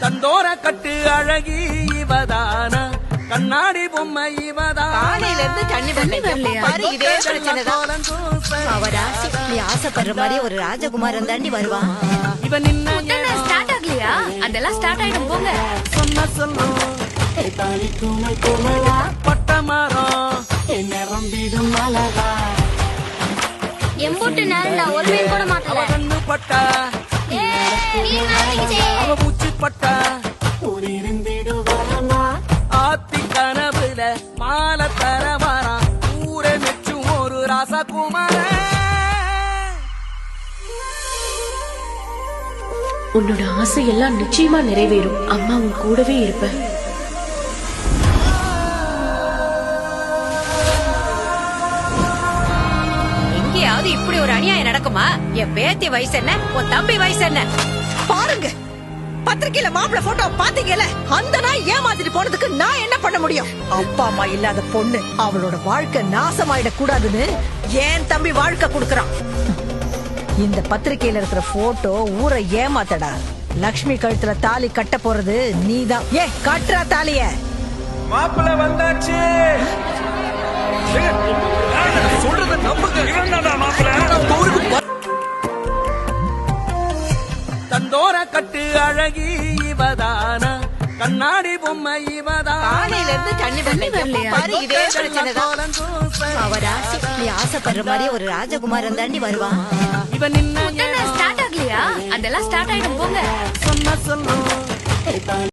தந்தோர கட்டு அழகி இவதானா கண்ணாடி பொம்மை இவதா காலையில இருந்து தண்ணி பாரு இதே பிரச்சனைதான். அவரா நீ ஆசைப்படுற மாதிரி ஒரு ராஜகுமாரன் தாண்டி வருவான். இவன் நின்ன ஸ்டார்ட் ஆகலையா? அதெல்லாம் ஸ்டார்ட் ஆயிடும் போங்க. சொன்ன சொல்லும் பட்ட மரம் நிரம்பிடும் அழகா எம்பூட்டு நேரம் நான் ஒரு மீன் கூட மாட்டல. கண்ணு பட்டா அவ பூச்சி பட்டா ஆத்தி கனவுல மாலை தர வரா ஊரை மெச்சும் ஒரு ராசகுமார. உன்னோட ஆசை எல்லாம் நிச்சயமா நிறைவேறும். அம்மா உன் கூடவே இருப்பேன். எங்கேயாவது இப்படி ஒரு அநியாயம் நடக்குமா? என் பேத்தி வயசு என்ன, உன் தம்பி வயசு என்ன? பாருங்க, பத்திரிக்கையில மாப்பிள்ள போட்டோ பாத்தீங்கல்ல, அந்த நாய் ஏமாத்திட்டு போனதுக்கு நான் என்ன பண்ண முடியும்? அப்பா அம்மா இல்லாத பொண்ணு அவளோட வாழ்க்கை நாசமாயிட கூடாதுன்னு ஏன் தம்பி வாழ்க்கை கொடுக்கறான். இந்த பத்திரிக்கையில இருக்கிற போட்டோ ஊரை ஏமாத்தடா. லக்ஷ்மி கழுத்துல தாலி கட்ட போறது நீதான். ஏ கட்டுறா தாலிய. மாப்பிள்ள வந்தாச்சு. சொல்றத நம்புங்க. தந்தோர கட்டு அழகி இவதானா கண்ணாடி பொம்மை இவதா. காலையில இருந்து தண்ணி பாரு இதே பிரச்சனைதான். அவரா நீ ஆசைப்படுற மாதிரி ஒரு ராஜகுமாரன் தாண்டி வருவான். இவன் நின்ன ஸ்டார்ட் ஆகலையா? அதெல்லாம் ஸ்டார்ட் ஆயிடும் போங்க. சொன்ன சொல்லும்